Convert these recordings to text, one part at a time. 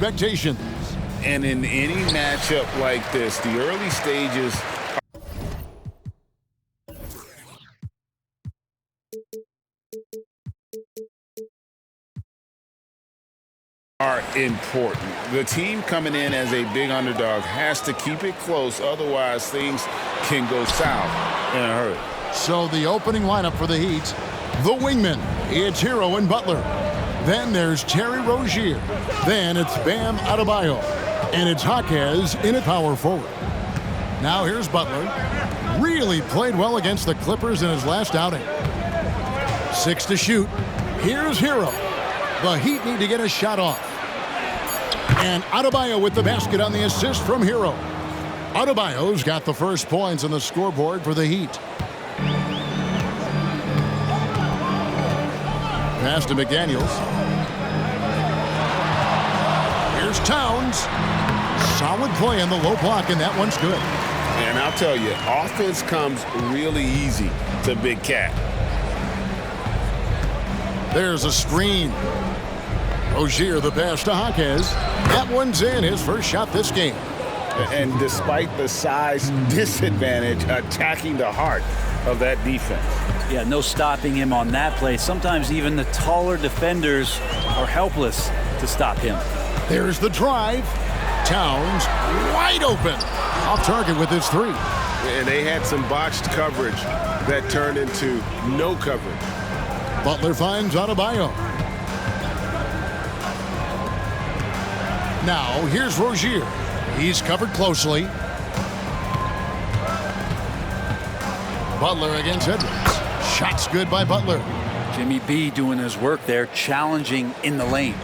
expectations. And in any matchup like this, the early stages are important. The team coming in as a big underdog has to keep it close, otherwise things can go south in a hurry. So the opening lineup for the Heat, the wingmen, it's Hero and Butler. Then there's Terry Rozier. Then it's Bam Adebayo. And it's Jaquez in at power forward. Now here's Butler. Really played well against the Clippers in his last outing. 6 to shoot. Here's Hero. The Heat need to get a shot off. And Adebayo with the basket on the assist from Hero. Adebayo's got the first points on the scoreboard for the Heat. Pass to McDaniels. Here's Towns. Solid play in the low block, and that one's good. And I'll tell you, offense comes really easy to Big Cat. There's a screen. Rozier the pass to Jaquez. That one's in, his first shot this game. And despite the size disadvantage, attacking the heart of that defense. Yeah, no stopping him on that play. Sometimes even the taller defenders are helpless to stop him. There's the drive. Towns wide open. Off target with his three. And they had some botched coverage that turned into no coverage. Butler finds Adebayo. Now here's Rozier. He's covered closely. Butler against Edwards. Shots good by Butler. Jimmy B doing his work there, challenging in the lane.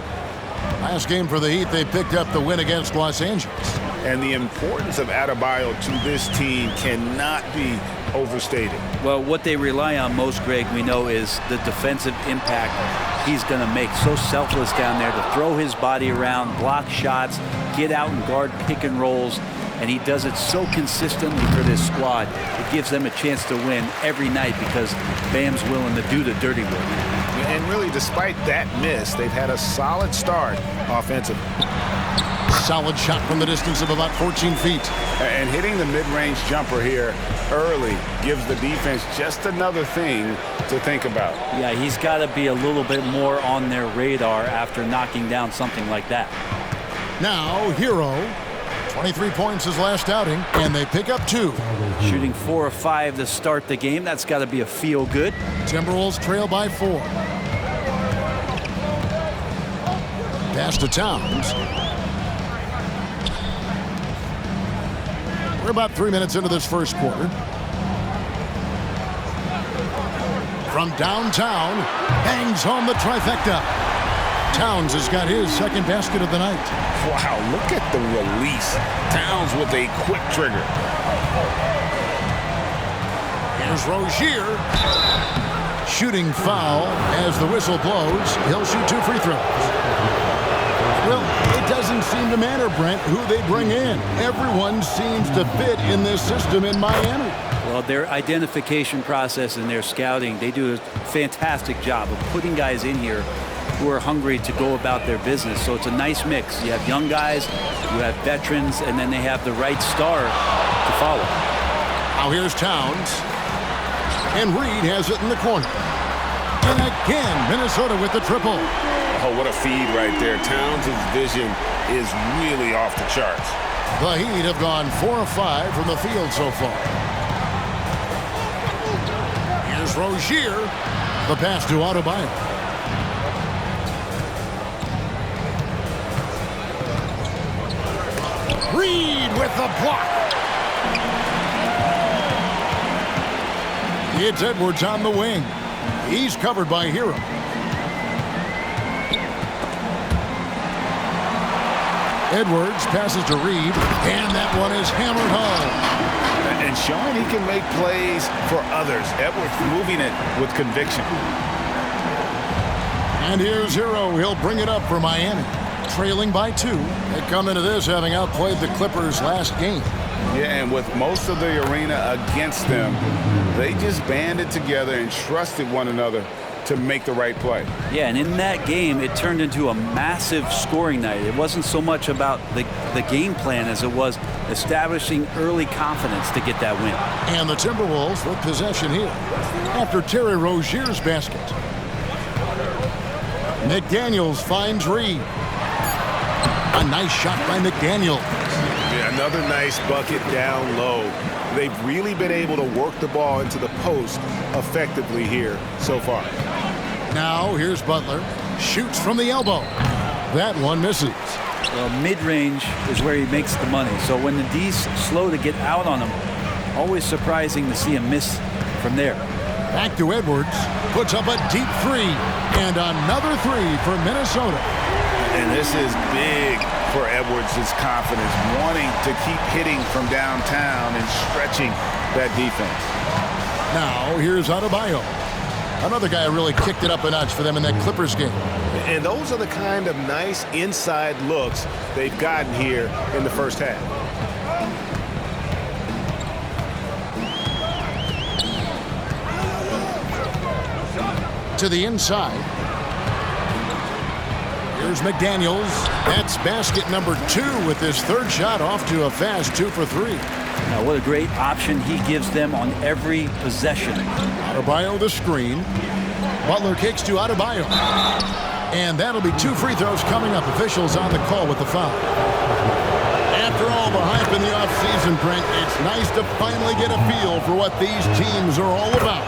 Last game for the Heat, they picked up the win against Los Angeles. And the importance of Adebayo to this team cannot be overstated. Well, what they rely on most, Greg, we know, is the defensive impact he's going to make. So selfless down there to throw his body around, block shots, get out and guard pick and rolls. And he does it so consistently for this squad. It gives them a chance to win every night because Bam's willing to do the dirty work. And really, despite that miss, they've had a solid start offensively. Solid shot from the distance of about 14 feet. And hitting the mid-range jumper here early gives the defense just another thing to think about. Yeah, he's got to be a little bit more on their radar after knocking down something like that. Now, Hero. 23 points his last outing, and they pick up 2. Shooting 4 of 5 to start the game. That's got to be a feel-good. Timberwolves trail by 4. Pass to Towns. We're about 3 minutes into this first quarter. From downtown, bangs home the trifecta. Towns has got his second basket of the night. Wow, look at the release. Towns with a quick trigger. Here's Rozier. Shooting foul as the whistle blows. He'll shoot 2 free throws. Well, it doesn't seem to matter, Brent, who they bring in. Everyone seems to fit in this system in Miami. Well, their identification process and their scouting, they do a fantastic job of putting guys in here who are hungry to go about their business. So it's a nice mix. You have young guys, you have veterans, and then they have the right star to follow. Now here's Towns. And Reed has it in the corner. And again, Minnesota with the triple. Oh, what a feed right there. Towns' vision is really off the charts. The Heat have gone 4 of 5 from the field so far. Here's Rozier. The pass to Adebayo. Reed with the block. It's Edwards on the wing. He's covered by Hero. Edwards passes to Reed, and that one is hammered home. And showing he can make plays for others. Edwards moving it with conviction. And here's Hero. He'll bring it up for Miami. Trailing by 2. They come into this having outplayed the Clippers last game. Yeah, and with most of the arena against them, they just banded together and trusted one another to make the right play. Yeah, and in that game, it turned into a massive scoring night. It wasn't so much about the game plan as it was establishing early confidence to get that win. And the Timberwolves with possession here after Terry Rozier's basket. McDaniels finds Reed. A nice shot by McDaniels. Yeah, another nice bucket down low. They've really been able to work the ball into the post effectively here so far. Now here's Butler. Shoots from the elbow. That one misses. Well, mid-range is where he makes the money. So when the D's slow to get out on him, always surprising to see him miss from there. Back to Edwards. Puts up a deep three. And another three for Minnesota. And this is big for Edwards' confidence, wanting to keep hitting from downtown and stretching that defense. Now here's Adebayo. Another guy really kicked it up a notch for them in that Clippers game. And those are the kind of nice inside looks they've gotten here in the first half. To the inside. Here's McDaniels. That's basket number 2 with his third shot off to a fast 2 for 3. Now, what a great option he gives them on every possession. Adebayo the screen. Butler kicks to Adebayo. And that'll be 2 free throws coming up. Officials on the call with the foul. After all the hype in the offseason, Brent, it's nice to finally get a feel for what these teams are all about.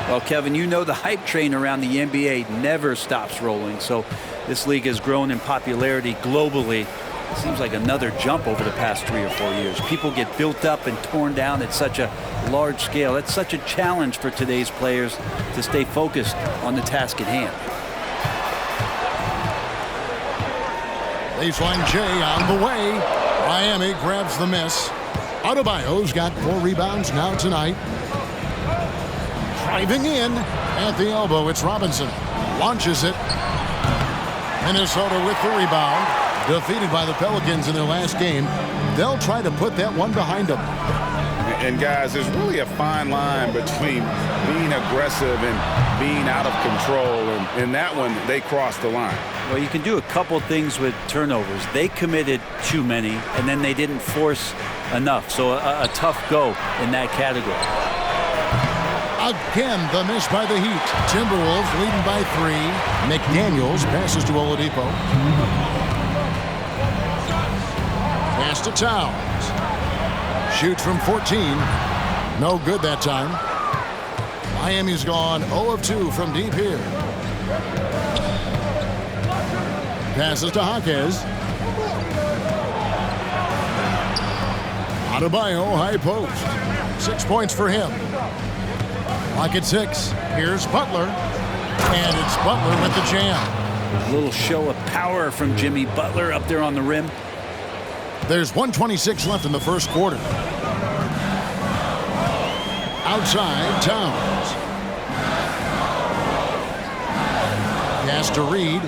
Well, Kevin, you know the hype train around the NBA never stops rolling. So this league has grown in popularity globally. It seems like another jump over the past 3 or 4 years. People get built up and torn down at such a large scale. It's such a challenge for today's players to stay focused on the task at hand. Baseline J on the way. Miami grabs the miss. Adebayo's got 4 rebounds now tonight. Driving in at the elbow, it's Robinson. Launches it. Minnesota with the rebound. Defeated by the Pelicans in their last game. They'll try to put that one behind them. And guys, there's really a fine line between being aggressive and being out of control. And in that one, they crossed the line. Well, you can do a couple things with turnovers. They committed too many, and then they didn't force enough. So a tough go in that category. Again, the miss by the Heat. Timberwolves leading by 3. McDaniels passes to Oladipo. Pass to Towns. Shoots from 14. No good that time. Miami's gone 0 of 2 from deep here. Passes to Jaquez. Adebayo, high post. 6 points for him. Lock at 6. Here's Butler. And it's Butler with the jam. A little show of power from Jimmy Butler up there on the rim. There's 1:26 left in the first quarter. Outside, Towns. Pass to Reed.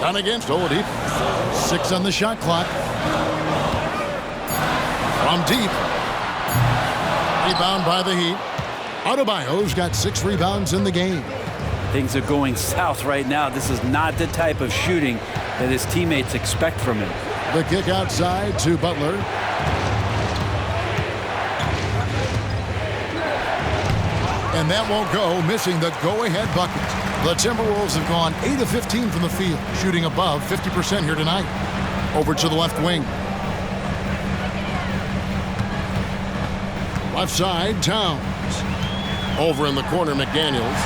Down against Oladipo. 6 on the shot clock. From deep. Rebound by the Heat. Adebayo's got 6 rebounds in the game. Things are going south right now. This is not the type of shooting that his teammates expect from him. The kick outside to Butler. And that won't go, missing the go-ahead bucket. The Timberwolves have gone 8 of 15 from the field, shooting above 50% here tonight. Over to the left wing. Left side, Towns. Over in the corner, McDaniels.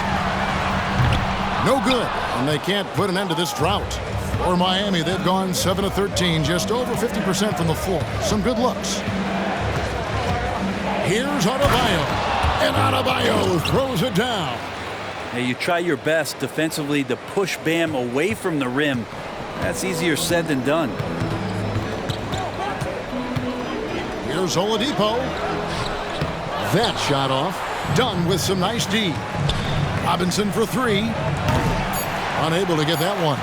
No good, and they can't put an end to this drought. For Miami, they've gone 7 of 13, just over 50% from the floor. Some good looks. Here's Adebayo, and Adebayo throws it down. Now you try your best defensively to push Bam away from the rim. That's easier said than done. Here's Oladipo. That shot off. Done with some nice D. Robinson for 3. Unable to get that one.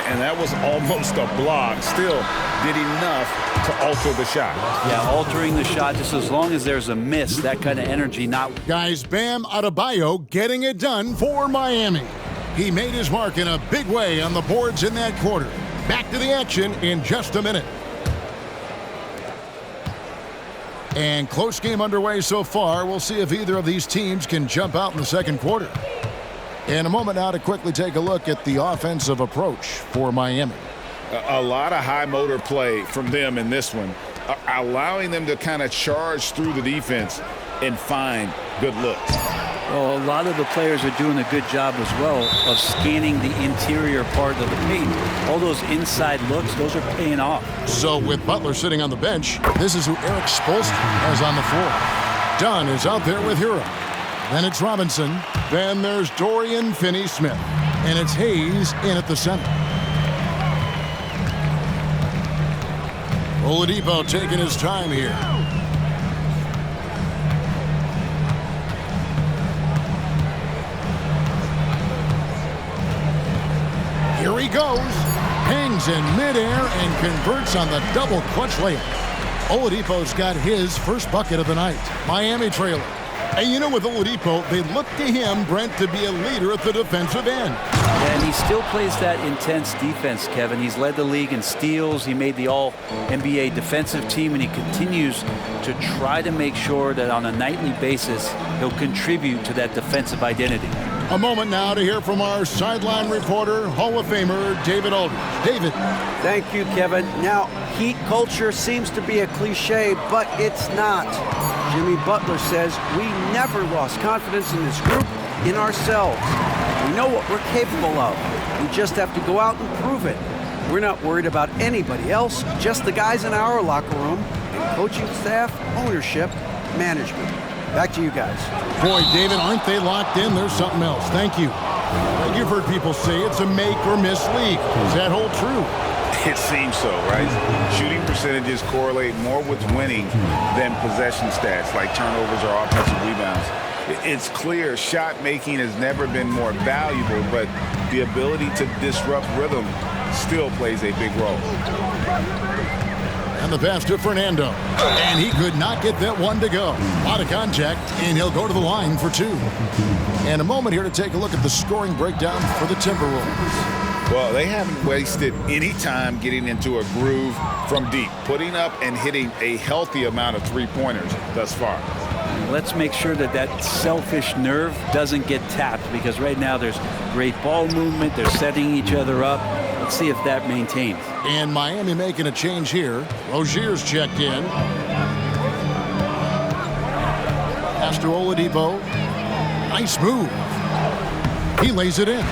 And that was almost a block. Still did enough to alter the shot. Yeah, altering the shot just as long as there's a miss, that kind of energy not. Guys, Bam Adebayo getting it done for Miami. He made his mark in a big way on the boards in that quarter. Back to the action in just a minute. And close game underway so far. We'll see if either of these teams can jump out in the second quarter. In a moment now to quickly take a look at the offensive approach for Miami. A lot of high motor play from them in this one, allowing them to kind of charge through the defense and find good looks. Well, a lot of the players are doing a good job as well of scanning the interior part of the paint. All those inside looks, those are paying off. So with Butler sitting on the bench, this is who Eric Spoelstra has on the floor. Dunn is out there with Hero. Then it's Robinson. Then there's Dorian Finney-Smith. And it's Hayes in at the center. Oladipo taking his time here. Here he goes. Hangs in midair and converts on the double clutch layup. Oladipo's got his first bucket of the night. Miami trailer. And you know, with Oladipo, they look to him, Brent, to be a leader at the defensive end. And he still plays that intense defense, Kevin. He's led the league in steals. He made the All-NBA defensive team, and he continues to try to make sure that on a nightly basis, he'll contribute to that defensive identity. A moment now to hear from our sideline reporter, Hall of Famer David Aldridge. David. Thank you, Kevin. Now, Heat culture seems to be a cliche, but it's not. Jimmy Butler says we never lost confidence in this group, in ourselves. We know what we're capable of. We just have to go out and prove it. We're not worried about anybody else, just the guys in our locker room, and coaching staff, ownership, management. Back to you guys. Boy, David, aren't they locked in? There's something else. Thank you. You've heard people say it's a make or miss league. Does that hold true? It seems so, right? Shooting percentages correlate more with winning than possession stats like turnovers or offensive rebounds. It's clear shot making has never been more valuable, but the ability to disrupt rhythm still plays a big role. And the pass to Fernando. And he could not get that one to go. A lot of contact, and he'll go to the line for two. And a moment here to take a look at the scoring breakdown for the Timberwolves. Well, they haven't wasted any time getting into a groove from deep, putting up and hitting a healthy amount of three-pointers thus far. Let's make sure that that selfish nerve doesn't get tapped, because right now there's great ball movement. They're setting each other up. Let's see if that maintains. And Miami making a change here. Rozier's checked in. Pass to Oladipo. Nice move. He lays it in.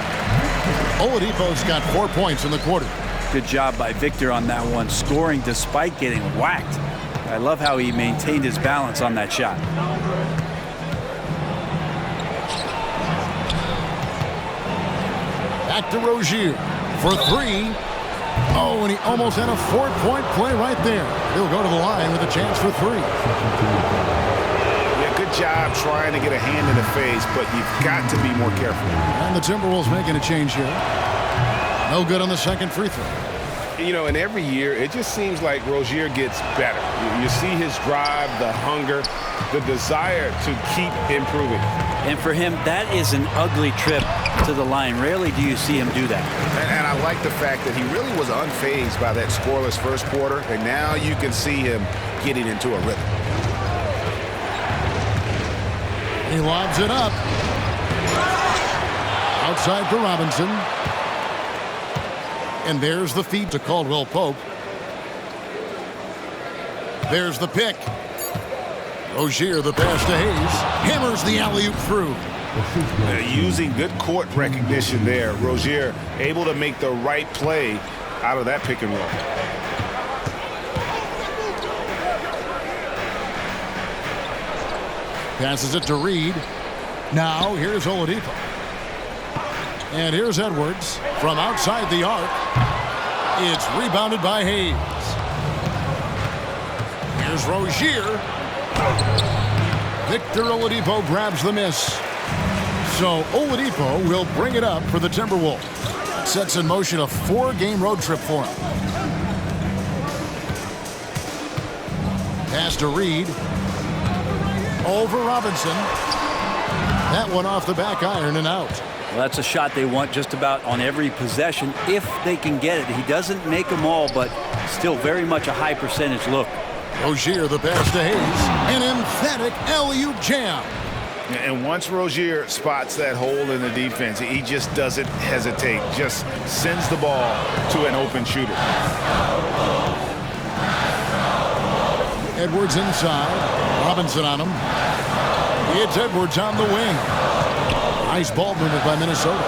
Oladipo's got 4 points in the quarter. Good job by Victor on that one, scoring despite getting whacked. I love how he maintained his balance on that shot. Back to Rozier for three. Oh, and he almost had a 4-point play right there. He'll go to the line with a chance for three. Yeah, good job trying to get a hand in the face, but you've got to be more careful. And the Timberwolves making a change here. No good on the second free throw. You know, and every year, it just seems like Rozier gets better. You see his drive, the hunger, the desire to keep improving. And for him, that is an ugly trip to the line. Rarely do you see him do that. And I like the fact that he really was unfazed by that scoreless first quarter, and now you can see him getting into a rhythm. He lobs it up. Outside for Robinson. And there's the feed to Caldwell Pope. There's the pick. Rozier, the pass to Hayes. Hammers the alley-oop through. Using good court recognition there. Rozier able to make the right play out of that pick and roll. Passes it to Reed. Now here's Oladipo. And here's Edwards from outside the arc. It's rebounded by Hayes. Here's Rozier. Victor Oladipo grabs the miss. So Oladipo will bring it up for the Timberwolves. That sets in motion a 4-game road trip for him. Pass to Reed. Over Robinson. That one off the back iron and out. Well, that's a shot they want just about on every possession if they can get it. He doesn't make them all, but still very much a high percentage look. Rozier, the pass to Hayes. An emphatic alley-oop jam. And once Rozier spots that hole in the defense, he just doesn't hesitate. Just sends the ball to an open shooter. Edwards inside. Robinson on him. It's Edwards on the wing. Nice ball movement by Minnesota.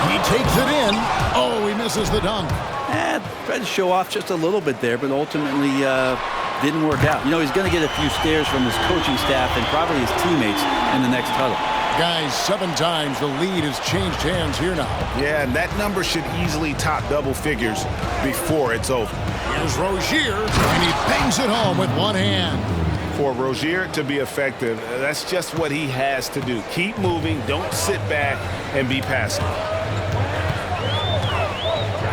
He takes it in. Oh, he misses the dunk. Tried to show off just a little bit there, but ultimately didn't work out. You know, he's going to get a few stares from his coaching staff and probably his teammates in the next huddle. Guys, 7 times the lead has changed hands here now. Yeah, and that number should easily top double figures before it's over. Here's Rozier, and he bangs it home with one hand. For Rozier to be effective, that's just what he has to do. Keep moving, don't sit back and be passive.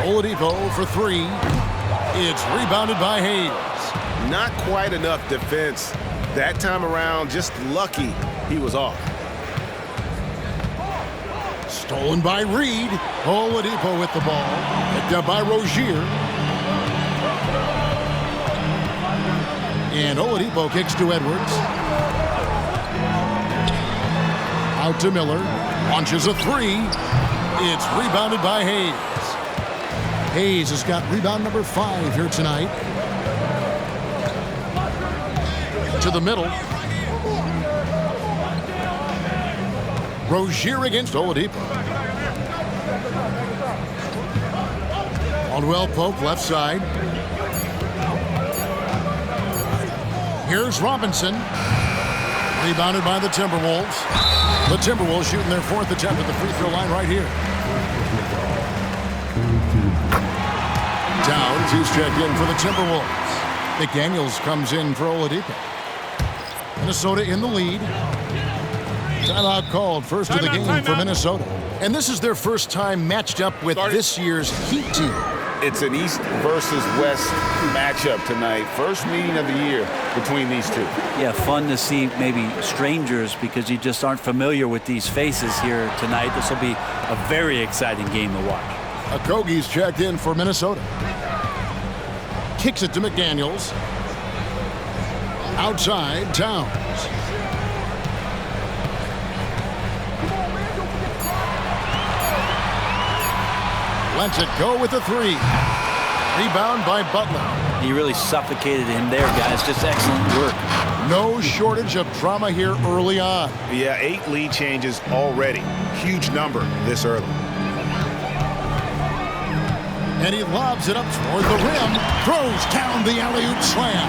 Oladipo for 3. It's rebounded by Hayes. Not quite enough defense that time around. Just lucky he was off. Stolen by Reed. Oladipo with the ball. Picked up by Rozier. And Oladipo kicks to Edwards. Out to Miller. Launches a 3. It's rebounded by Hayes. Hayes has got rebound number 5 here tonight. To the middle. Rozier against Oladipo. Caldwell Pope left side. Here's Robinson. Rebounded by the Timberwolves. The Timberwolves shooting their 4th attempt at the free throw line right here. Downs, he's checked in for the Timberwolves. McDaniels comes in for Oladipo. Minnesota in the lead. Timeout called, first of the game for Minnesota. And this is their first time matched up with this year's Heat team. It's an East versus West matchup tonight. First meeting of the year between these two. Yeah, fun to see maybe strangers because you just aren't familiar with these faces here tonight. This will be a very exciting game to watch. Okogie's checked in for Minnesota. Kicks it to McDaniels. Outside, Towns. Lets it go with a 3. Rebound by Butler. He really suffocated him there, guys. Just excellent work. No shortage of drama here early on. Yeah, 8 lead changes already. Huge number this early. And he lobs it up toward the rim. Throws down the alley-oop slam.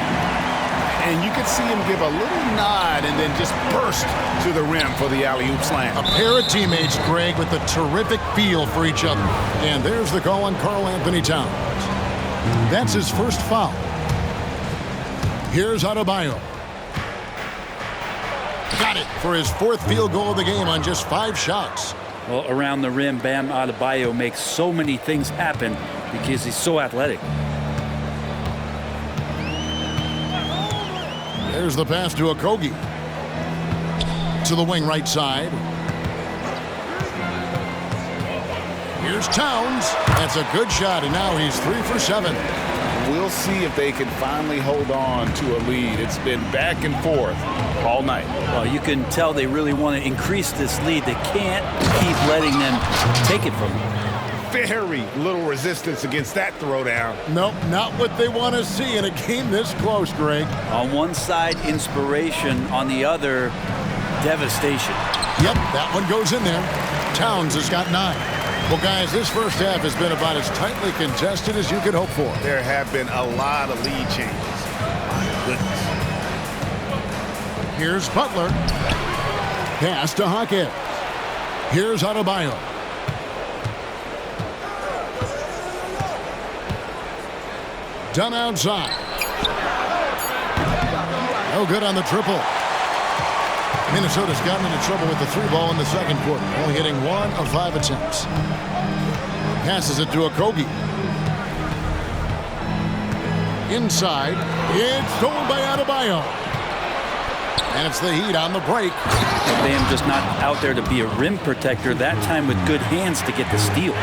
And you can see him give a little nod and then just burst to the rim for the alley-oop slam. A pair of teammates, Greg, with a terrific feel for each other. And there's the call on Karl Anthony Towns. That's his first foul. Here's Adebayo. Got it for his 4th field goal of the game on just 5 shots. Well, around the rim, Bam Adebayo makes so many things happen because he's so athletic. There's the pass to Okogie. To the wing right side. Here's Towns. That's a good shot, and now he's 3 for 7. We'll see if they can finally hold on to a lead. It's been back and forth all night. Well, you can tell they really want to increase this lead. They can't keep letting them take it from them. Very little resistance against that throwdown. Nope, not what they want to see in a game this close, Greg. On one side, inspiration. On the other, devastation. Yep, that one goes in there. Towns has got 9. Well, guys, this first half has been about as tightly contested as you could hope for. There have been a lot of lead changes. My goodness. Here's Butler. Pass to Hawkins. Here's Adebayo. Done outside. No good on the triple. Minnesota's gotten into trouble with the 3-ball in the second quarter, only hitting 1 of 5 attempts. Passes it to Okogie. Inside, it's stolen by Adebayo. And it's the Heat on the break. Bam just not out there to be a rim protector, that time with good hands to get the steal.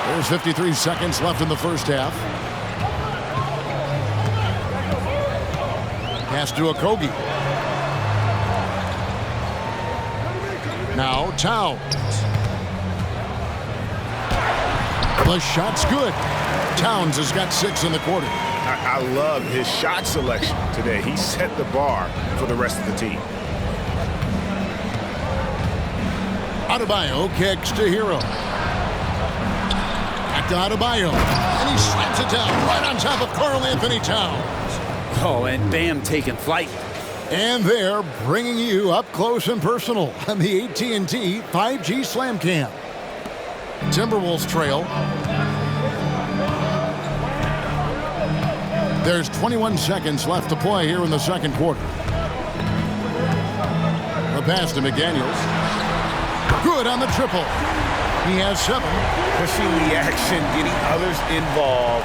There's 53 seconds left in the first half. Pass to Okogie. Now Towns. The shot's good. Towns has got 6 in the quarter. I love his shot selection today. He set the bar for the rest of the team. Adebayo kicks to Hero. Back to Adebayo. And he slams it down right on top of Karl Anthony Towns. Oh, and Bam taking flight. And they're bringing you up close and personal on the AT&T 5G Slam Cam. Timberwolves trail. There's 21 seconds left to play here in the second quarter. The pass to McDaniels. Good on the triple. He has 7. Pushing the action, getting others involved.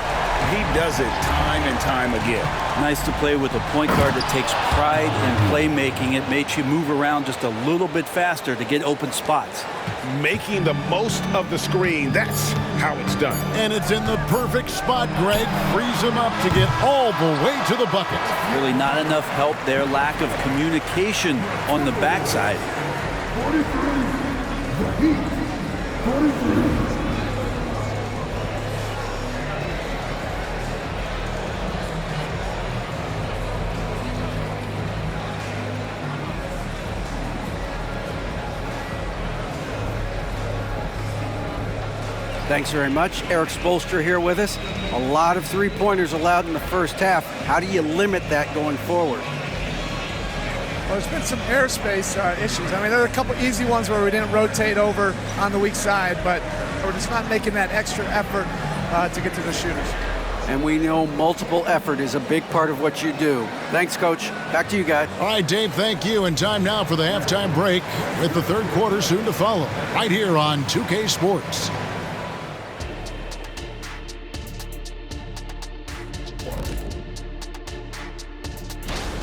He does it time and time again. Nice to play with a point guard that takes pride in playmaking. It makes you move around just a little bit faster to get open spots. Making the most of the screen, that's how it's done. And it's in the perfect spot, Greg. Frees him up to get all the way to the bucket. Really not enough help there. Lack of communication on the backside. Thanks very much. Eric Spoelstra here with us. A lot of three-pointers allowed in the first half. How do you limit that going forward? Well, there's been some airspace issues. I mean, there are a couple easy ones where we didn't rotate over on the weak side, but we're just not making that extra effort to get to the shooters. And we know multiple effort is a big part of what you do. Thanks, Coach. Back to you, guys. All right, Dave, thank you. And time now for the halftime break with the third quarter soon to follow right here on 2K Sports.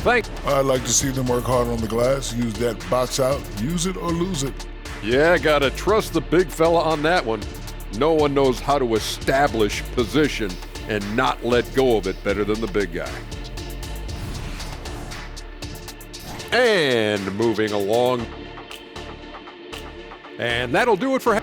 I'd like to see them work hard on the glass, use that box out, use it or lose it. Yeah, gotta trust the big fella on that one. No one knows how to establish position and not let go of it better than the big guy. And moving along. And that'll do it for...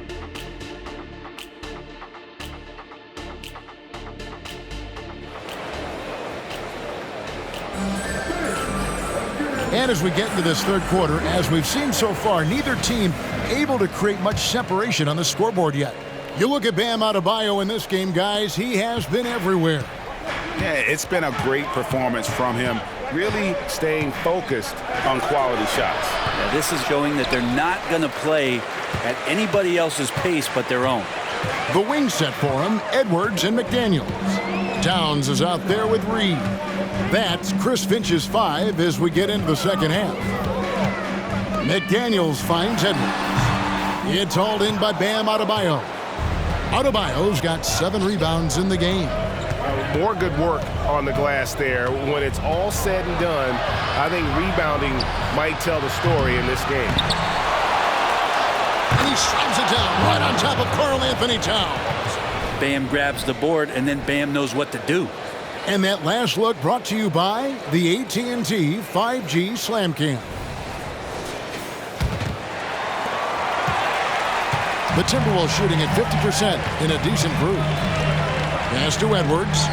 And as we get into this third quarter, as we've seen so far, neither team able to create much separation on the scoreboard yet. You look at Bam Adebayo in this game, guys, he has been everywhere. Yeah, it's been a great performance from him, really staying focused on quality shots. Yeah, this is showing that they're not going to play at anybody else's pace but their own. The wing set for him, Edwards and McDaniels. Towns is out there with Reed. That's Chris Finch's 5 as we get into the second half. McDaniels finds Edwards. It's hauled in by Bam Adebayo. Adebayo's got 7 rebounds in the game. More good work on the glass there. When it's all said and done, I think rebounding might tell the story in this game. And he slams it down right on top of Karl Anthony Towns. Bam grabs the board, and then Bam knows what to do. And that last look brought to you by the AT&T 5G Slam Cam. The Timberwolves shooting at 50% in a decent groove. Pass to Edwards.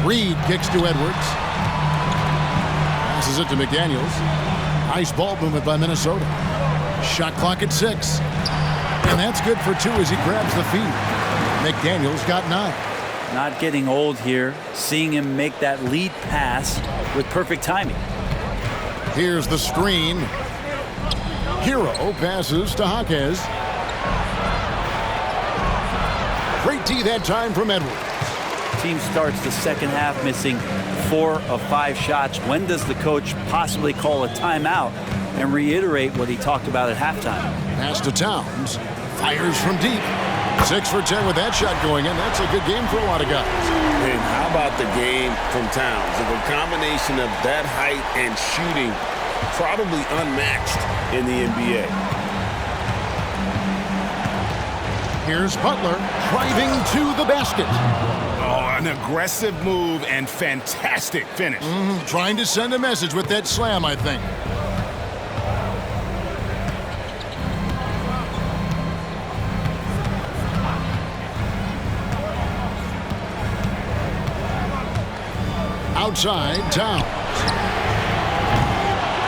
Reed kicks to Edwards. Passes it to McDaniels. Nice ball movement by Minnesota. Shot clock at 6. And that's good for 2 as he grabs the feed. McDaniels got 9. Not getting old here. Seeing him make that lead pass with perfect timing. Here's the screen. Hero passes to Jaquez. Great D that time from Edwards. Team starts the second half missing 4 of 5 shots. When does the coach possibly call a timeout and reiterate what he talked about at halftime? Pass to Towns. Fires from deep. 6 for 10 with that shot going in. That's a good game for a lot of guys. And how about the game from Towns? The combination of that height and shooting, probably unmatched in the NBA. Here's Butler driving to the basket. Oh, an aggressive move and fantastic finish. Trying to send a message with that slam, I think. Outside, Towns.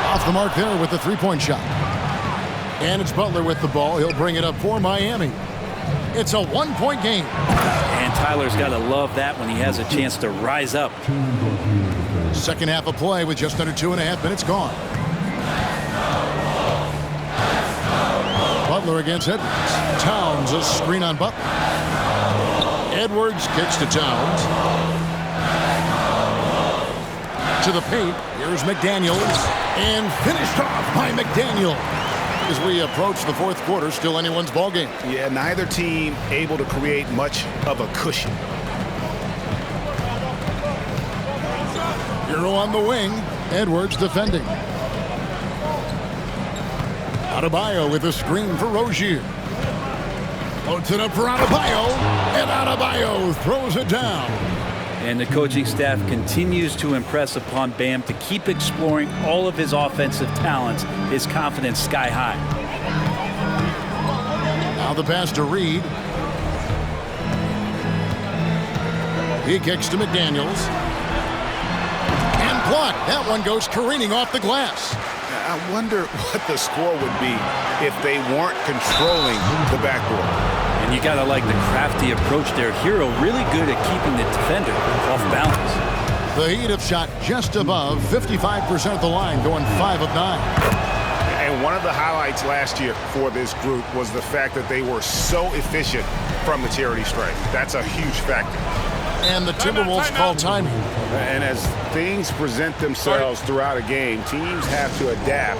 Off the mark there with the three-point shot. And it's Butler with the ball. He'll bring it up for Miami. It's a 1-point game. And Tyler's got to love that when he has a chance to rise up. Second half of play with just under 2.5 minutes gone. Butler against Edwards. Towns, a screen on Butler. Edwards kicks to Towns. To the paint. Here's McDaniels. And finished off by McDaniels. As we approach the fourth quarter, still anyone's ball game. Yeah, neither team able to create much of a cushion. Hero on the wing. Edwards defending. Adebayo with a screen for Rozier. Floats it up for Adebayo. And Adebayo throws it down. And the coaching staff continues to impress upon Bam to keep exploring all of his offensive talents, his confidence sky high. Now the pass to Reed. He kicks to McDaniels. And blocked. That one goes careening off the glass. I wonder what the score would be if they weren't controlling the backboard. And you gotta like the crafty approach there. Hero really good at keeping the defender off balance. The Heat have shot just above 55% of the line, going 5 of 9. And one of the highlights last year for this group was the fact that they were so efficient from the charity stripe. That's a huge factor. And the Timberwolves call timing. And as things present themselves throughout a game, teams have to adapt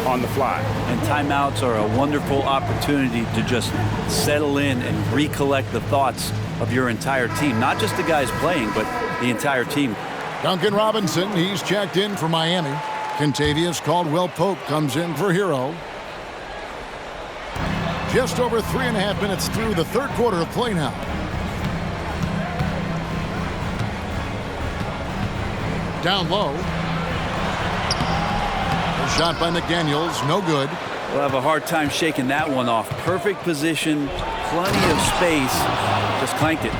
on the fly. And timeouts are a wonderful opportunity to just settle in and recollect the thoughts of your entire team. Not just the guys playing, but the entire team. Duncan Robinson, he's checked in for Miami. Kentavious Caldwell-Pope comes in for Hero. Just over 3.5 minutes through the third quarter of play now. Down low. A shot by McDaniels, no good. We'll have a hard time shaking that one off. Perfect position, plenty of space, just clanked it.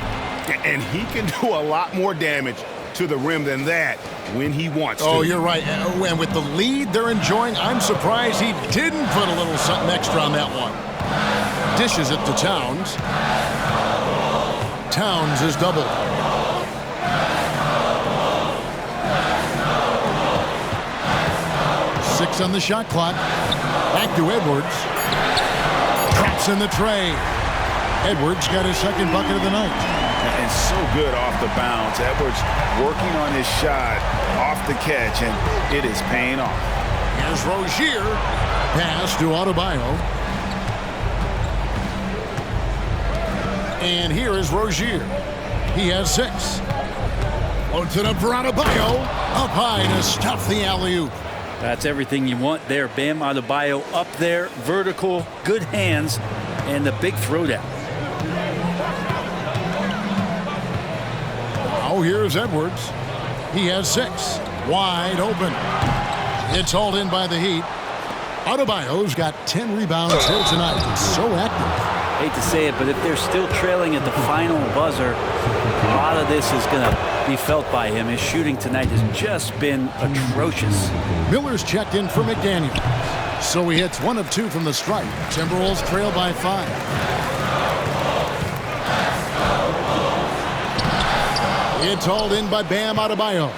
And he can do a lot more damage to the rim than that when he wants to. Oh, you're right. And with the lead they're enjoying, I'm surprised he didn't put a little something extra on that one. Dishes it to Towns. Towns is doubled. Six on the shot clock. Back to Edwards. Drops in the tray. Edwards got his second bucket of the night. And so good off the bounce. Edwards working on his shot off the catch, and it is paying off. Here's Rozier. Pass to Adebayo. And here is Rozier. He has 6. Floats it up for Adebayo. Up high to stuff the alley-oop. That's everything you want there. Bam Adebayo up there, vertical, good hands, and the big throwdown. Now here's Edwards. He has 6. Wide open. It's hauled in by the Heat. Adebayo's got 10 rebounds here tonight. So active. Hate to say it, but if they're still trailing at the final buzzer, a lot of this is going to be felt by him. His shooting tonight has just been atrocious. Miller's checked in for McDaniels. So he hits 1 of 2 from the stripe. Timberwolves trail by 5. It's hauled in by Bam Adebayo.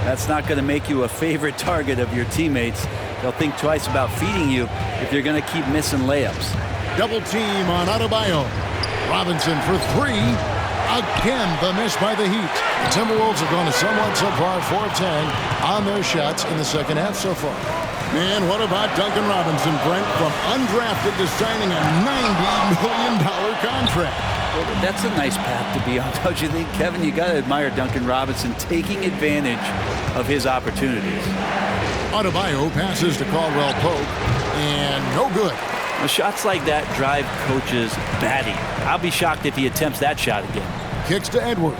That's not going to make you a favorite target of your teammates. They'll think twice about feeding you if you're going to keep missing layups. Double team on Adebayo. Robinson for 3. Again, the miss by the Heat. The Timberwolves have gone a somewhat subpar 4 of 10 on their shots in the second half so far. Man, what about Duncan Robinson, Brent, from undrafted to signing a $90 million contract? Well, that's a nice path to be on, don't you think, Kevin? You got to admire Duncan Robinson taking advantage of his opportunities. Adebayo passes to Caldwell Pope, and no good. Well, shots like that drive coaches batty. I'll be shocked if he attempts that shot again. Kicks to Edwards.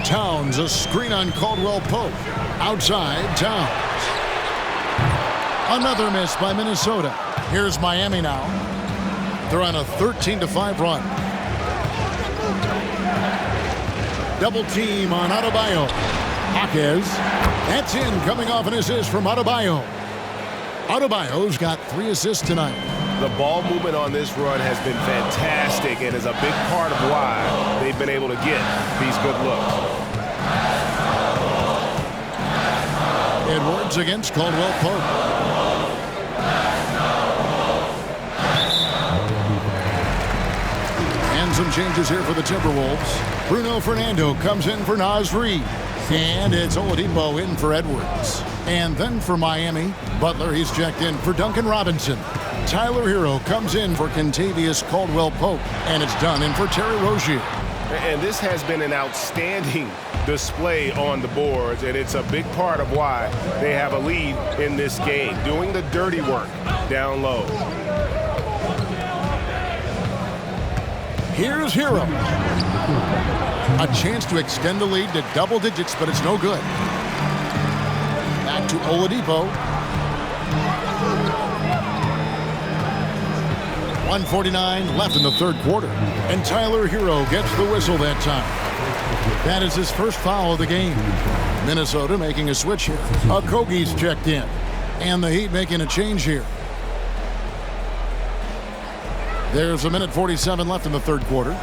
Towns, a screen on Caldwell Pope. Outside, Towns. Another miss by Minnesota. Here's Miami now. They're on a 13-5 run. Double team on Adebayo. Jaquez. That's in, coming off an assist from Adebayo. Adebayo's got 3 assists tonight. The ball movement on this run has been fantastic and is a big part of why they've been able to get these good looks. Edwards against Caldwell Pope. And some changes here for the Timberwolves. Bruno Fernando comes in for Naz Reid. And it's Oladipo in for Edwards. And then for Miami, Butler, he's checked in for Duncan Robinson. Tyler Hero comes in for Kentavious Caldwell Pope. And it's done in for Terry Rozier. And this has been an outstanding display on the boards, and it's a big part of why they have a lead in this game, doing the dirty work down low. Here's Hero. A chance to extend the lead to double digits, but it's no good. Back to Oladipo. 1:49 left in the third quarter. And Tyler Hero gets the whistle that time. That is his first foul of the game. Minnesota making a switch here. Okogie's checked in. And the Heat making a change here. There's 1:47 left in the third quarter.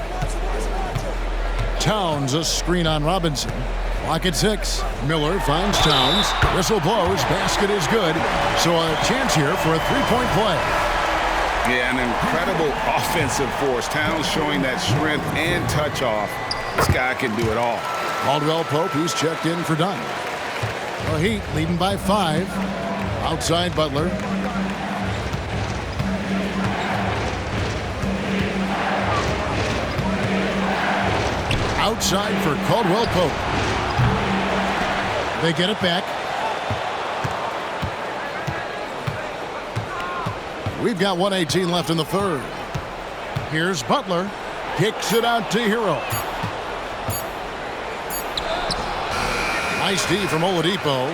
Towns, a screen on Robinson. Clock at 6. Miller finds Towns. Whistle blows. Basket is good. So a chance here for a three-point play. Yeah, an incredible offensive force. Towns showing that strength and touch off. This guy can do it all. Caldwell Pope, he's checked in for Dunn. The Heat leading by 5. Outside Butler. Outside for Caldwell Pope. They get it back. We've got 1:18 left in the third. Here's Butler. Kicks it out to Hero. Nice D from Oladipo.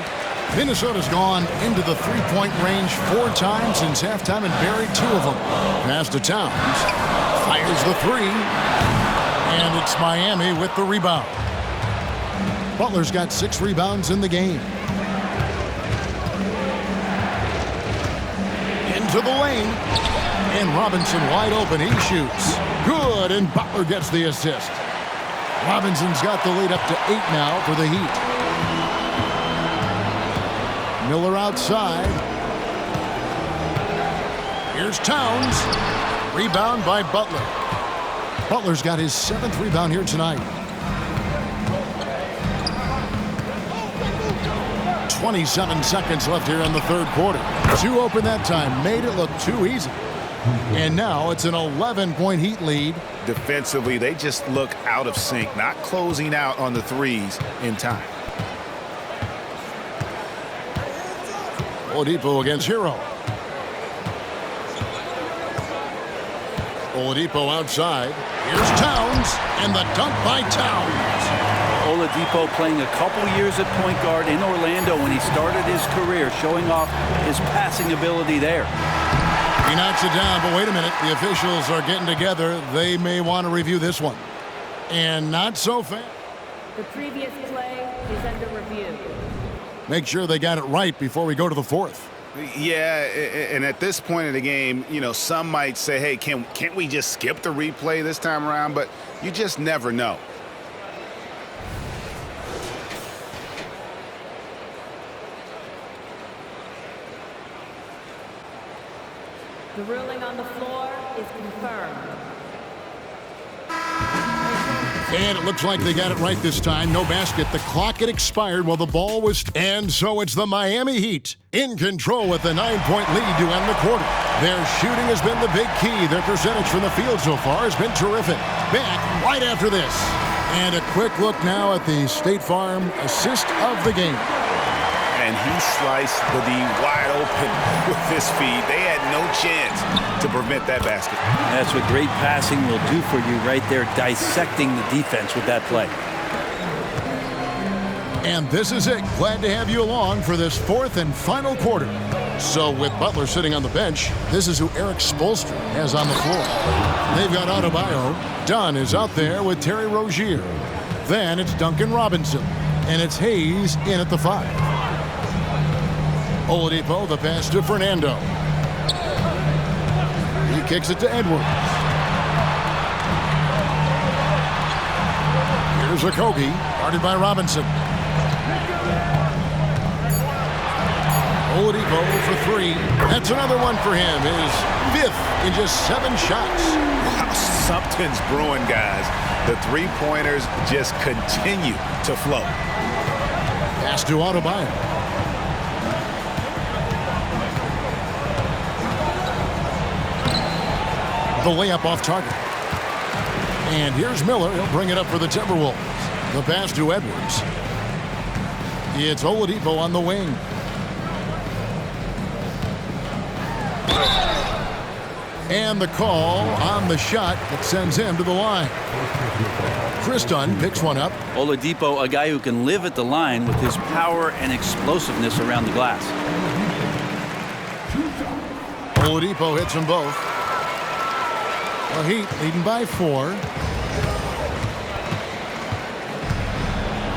Minnesota's gone into the three-point range 4 times since halftime and buried 2 of them. Pass to Towns. Fires the 3. And it's Miami with the rebound. Butler's got 6 rebounds in the game. Into the lane. And Robinson wide open. He shoots. Good. And Butler gets the assist. Robinson's got the lead up to 8 now for the Heat. Miller outside. Here's Towns. Rebound by Butler. Butler's got his 7th rebound here tonight. 27 seconds left here in the third quarter. 2 open that time. Made it look too easy. And now it's an 11-point Heat lead. Defensively, they just look out of sync, not closing out on the threes in time. Oladipo against Hero. Oladipo outside. Here's Towns, and the dunk by Towns. Oladipo playing a couple years at point guard in Orlando when he started his career, showing off his passing ability there. He knocks it down, but wait a minute. The officials are getting together. They may want to review this one. And not so fast. The previous play is under review. Make sure they got it right before we go to the fourth. Yeah, and at this point in the game, you know, some might say, hey, can't we just skip the replay this time around? But you just never know. The ruling on the floor is confirmed. And it looks like they got it right this time. No basket. The clock had expired while the ball was... And so it's the Miami Heat in control with a 9-point lead to end the quarter. Their shooting has been the big key. Their percentage from the field so far has been terrific. Back right after this. And a quick look now at the State Farm assist of the game. And he sliced the D wide open with his feed. They had no chance to prevent that basket. That's what great passing will do for you right there, dissecting the defense with that play. And this is it. Glad to have you along for this fourth and final quarter. So with Butler sitting on the bench, this is who Eric Spoelstra has on the floor. They've got Adebayo. Dunn is out there with Terry Rozier. Then it's Duncan Robinson. And it's Hayes in at the 5. Oladipo, the pass to Fernando. He kicks it to Edwards. Here's Okogie, guarded by Robinson. Oladipo for 3. That's another one for him. His 5th in just 7 shots. Wow, something's brewing, guys. The three-pointers just continue to flow. Pass to Adebayo. The layup off target. And here's Miller. He'll bring it up for the Timberwolves. The pass to Edwards. It's Oladipo on the wing. And the call on the shot that sends him to the line. Chris Dunn picks one up. Oladipo, a guy who can live at the line with his power and explosiveness around the glass. Oladipo hits them both. The Heat leading by 4.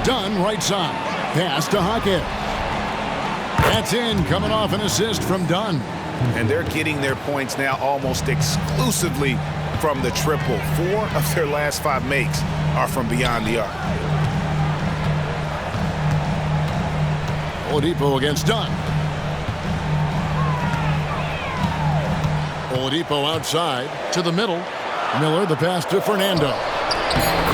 Dunn right side. Pass to Hawkins. That's in, coming off an assist from Dunn. And they're getting their points now almost exclusively from the triple. 4 of their last 5 makes are from beyond the arc. Oladipo against Dunn. Oladipo outside to the middle. Miller, the pass to Fernando.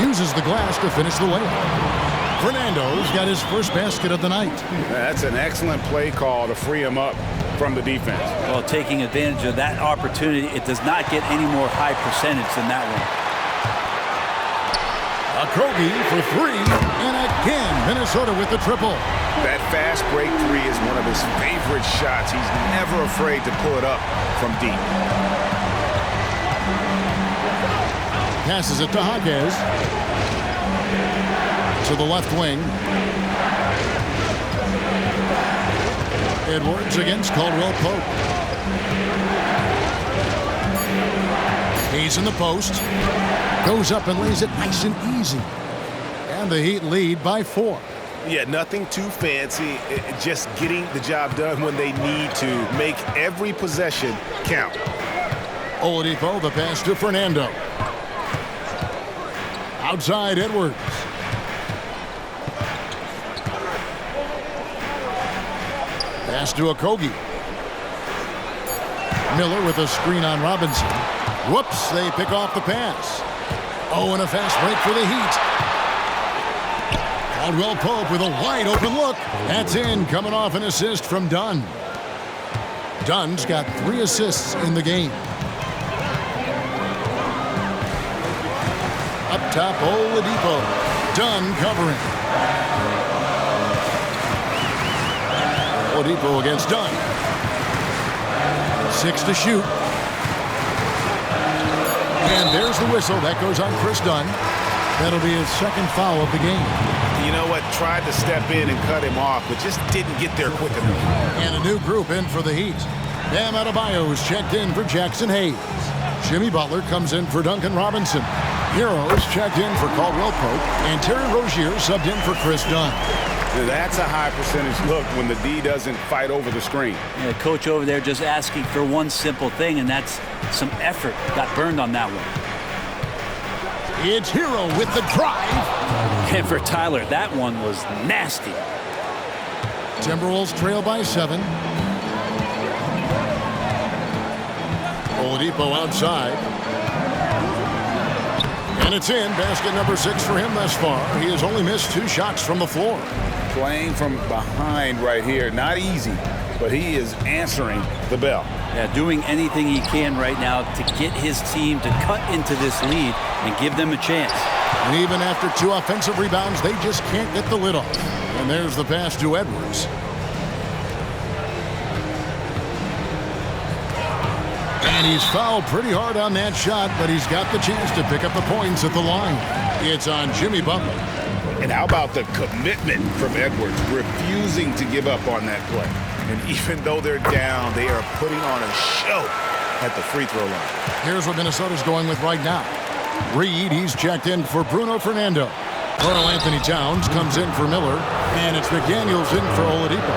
Uses the glass to finish the layup. Fernando's got his first basket of the night. That's an excellent play call to free him up from the defense. Well, taking advantage of that opportunity, it does not get any more high percentage than that one. Okogie for 3, and again, Minnesota with the triple. That fast break 3 is one of his favorite shots. He's never afraid to pull it up from deep. Passes it to Hawkins. To the left wing. Edwards against Caldwell Pope. He's in the post. Goes up and lays it nice and easy. And the Heat lead by 4. Yeah, nothing too fancy. Just getting the job done when they need to. Make every possession count. Oladipo, the pass to Fernando. Outside Edwards. Pass to Okogie. Miller with a screen on Robinson. Whoops, they pick off the pass. Oh, and a fast break for the Heat. Caldwell Pope with a wide open look. That's in, coming off an assist from Dunn. Dunn's got 3 assists in the game. Up top, Oladipo. Dunn covering. Oladipo against Dunn. 6 to shoot. And there's the whistle. That goes on Chris Dunn. That'll be his 2nd foul of the game. You know what? Tried to step in and cut him off, but just didn't get there quick enough. And a new group in for the Heat. Bam Adebayo is checked in for Jackson Hayes. Jimmy Butler comes in for Duncan Robinson. Heroes checked in for Caldwell Pope. And Terry Rozier subbed in for Chris Dunn. That's a high percentage look when the D doesn't fight over the screen. Yeah, coach over there just asking for one simple thing, and that's some effort. Got burned on that one. It's Hero with the drive. And for Tyler, that one was nasty. Timberwolves trail by 7. Oladipo outside. And it's in. Basket number 6 for him thus far. He has only missed 2 shots from the floor. Playing from behind right here. Not easy, but he is answering the bell. Yeah, doing anything he can right now to get his team to cut into this lead and give them a chance. And even after 2 offensive rebounds, they just can't get the lid off. And there's the pass to Edwards. And he's fouled pretty hard on that shot, but he's got the chance to pick up the points at the line. It's on Jimmy Butler. And how about the commitment from Edwards, refusing to give up on that play. And even though they're down, they are putting on a show at the free throw line. Here's what Minnesota's going with right now. Reed, he's checked in for Bruno Fernando. Carl Anthony Towns comes in for Miller, and it's McDaniels in for Oladipo.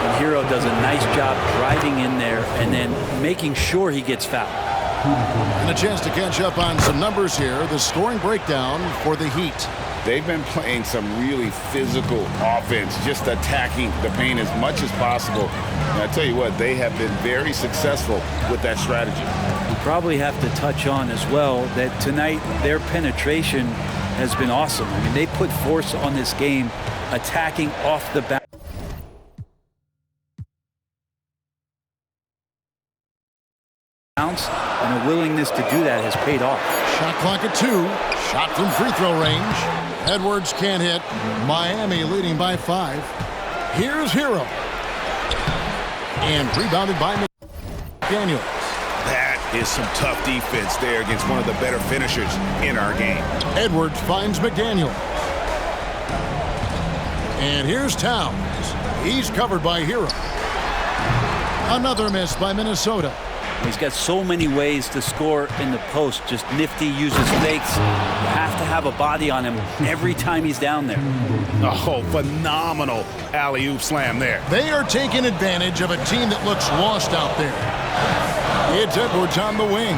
And Hero does a nice job driving in there and then making sure he gets fouled. And a chance to catch up on some numbers here. The scoring breakdown for the Heat. They've been playing some really physical offense, just attacking the paint as much as possible. And I tell you what, they have been very successful with that strategy. We probably have to touch on as well that tonight their penetration has been awesome. I mean, they put force on this game, attacking off the bounce, and a willingness to do that has paid off. Shot clock at 2. Shot from free throw range. Edwards can't hit. Miami leading by 5. Here's Hero. And rebounded by McDaniels. That is some tough defense there against one of the better finishers in our game. Edwards finds McDaniels. And here's Towns. He's covered by Hero. Another miss by Minnesota. He's got so many ways to score in the post. Just nifty, uses fakes. You have to have a body on him every time he's down there. Oh, phenomenal alley-oop slam there. They are taking advantage of a team that looks lost out there. It's Edwards on the wing.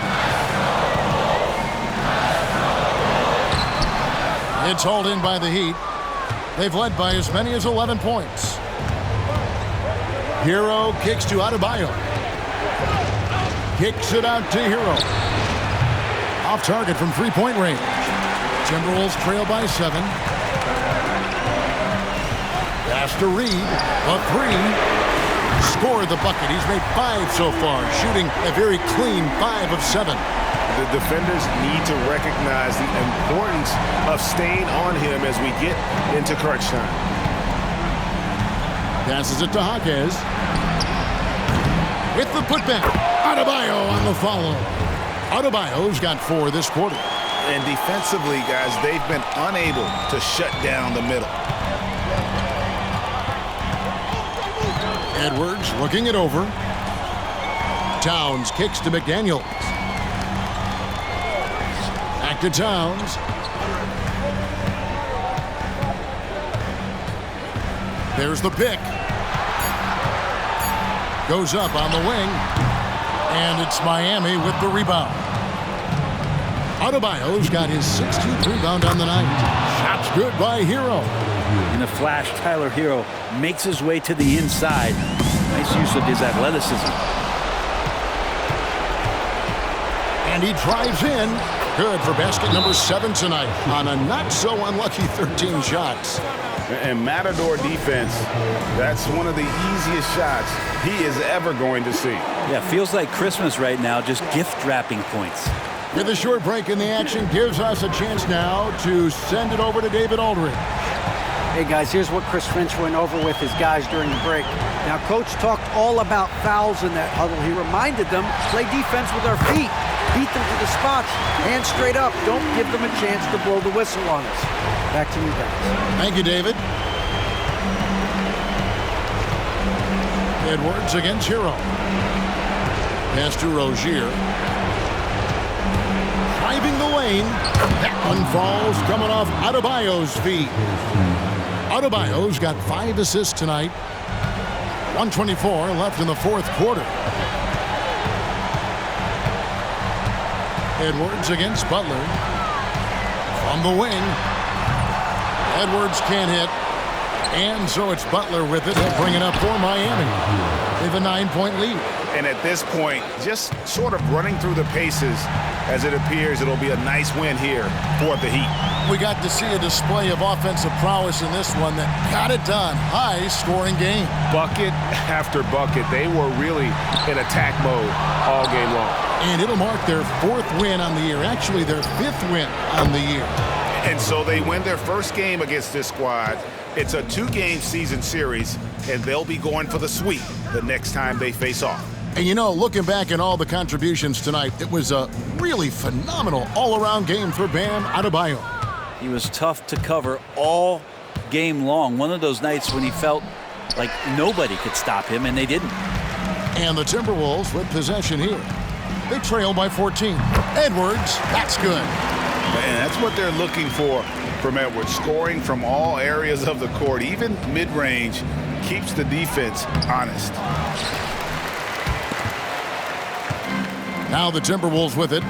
It's hauled in by the Heat. They've led by as many as 11 points. Hero kicks to Adebayo. Kicks it out to Hero. Off target from three-point range. Timberwolves trail by 7. Pass to Reed. A 3. Scored the bucket. He's made 5 so far, shooting a very clean 5 of 7. The defenders need to recognize the importance of staying on him as we get into crunch time. Passes it to Jaquez. With the putback. Adebayo on the follow. Adebayo's got 4 this quarter. And defensively, guys, they've been unable to shut down the middle. Edwards looking it over. Towns kicks to McDaniels. Back to Towns. There's the pick. Goes up on the wing. And it's Miami with the rebound. Adebayo's got his 16th rebound on the night. Shot's good by Hero. In a flash, Tyler Hero makes his way to the inside. Nice use of his athleticism. And he drives in. Good for basket number 7 tonight on a not-so-unlucky 13 shots. And Matador defense, that's one of the easiest shots he is ever going to see. Yeah, feels like Christmas right now, just gift wrapping points. With a short break in the action, gives us a chance now to send it over to David Aldridge. Hey guys, here's what Chris Finch went over with his guys during the break. Now, Coach talked all about fouls in that huddle. He reminded them, play defense with our feet. Beat them to the spots. Hands straight up. Don't give them a chance to blow the whistle on us. Back to you guys. Thank you, David. Edwards against Hero. Pass to Rozier. Driving the lane. That one falls coming off Adebayo's feet. Adebayo's got 5 assists tonight. 1:24 left in the 4th quarter. Edwards against Butler. From the wing. Edwards can't hit. And so it's Butler with it. He'll bring it up for Miami. They have a 9-point lead. And at this point, just sort of running through the paces, as it appears it'll be a nice win here for the Heat. We got to see a display of offensive prowess in this one that got it done. High-scoring game. Bucket after bucket. They were really in attack mode all game long. And it'll mark their 4th win on the year. Actually, their 5th win on the year. And so they win their first game against this squad. It's a 2-game season series, and they'll be going for the sweep the next time they face off. And you know, looking back at all the contributions tonight, it was a really phenomenal all-around game for Bam Adebayo. He was tough to cover all game long. One of those nights when he felt like nobody could stop him, and they didn't. And the Timberwolves with possession here. They trail by 14. Edwards, that's good. And that's what they're looking for from Edwards. Scoring from all areas of the court, even mid-range, keeps the defense honest. Now the Timberwolves with it.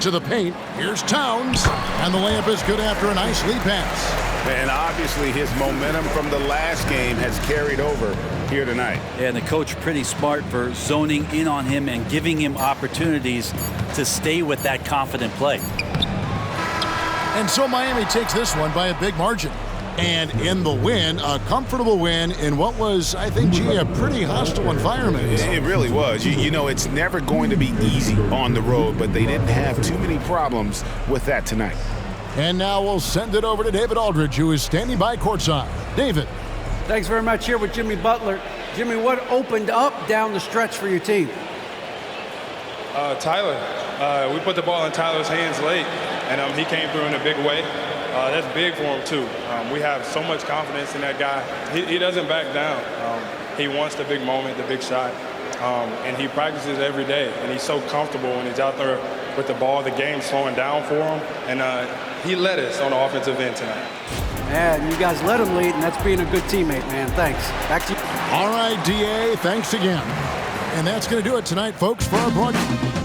To the paint. Here's Towns. And the layup is good after a nice lead pass. And obviously his momentum from the last game has carried over here tonight. Yeah, and the coach pretty smart for zoning in on him and giving him opportunities to stay with that confident play. And so Miami takes this one by a big margin. And in the win, a comfortable win in what was, I think, a pretty hostile environment. It really was. You know, it's never going to be easy on the road, but they didn't have too many problems with that tonight. And now we'll send it over to David Aldridge, who is standing by courtside. David. Thanks very much. Here with Jimmy Butler. Jimmy, what opened up down the stretch for your team? Tyler. We put the ball in Tyler's hands late, and he came through in a big way. That's big for him, too. We have so much confidence in that guy. He doesn't back down. He wants the big moment, the big shot, and he practices every day, and he's so comfortable when he's out there with the ball. The game's slowing down for him, and he led us on the offensive end tonight. And you guys let him lead, and that's being a good teammate, man. Thanks. Back to you. All right, DA, thanks again. And that's going to do it tonight, folks, for our broadcast.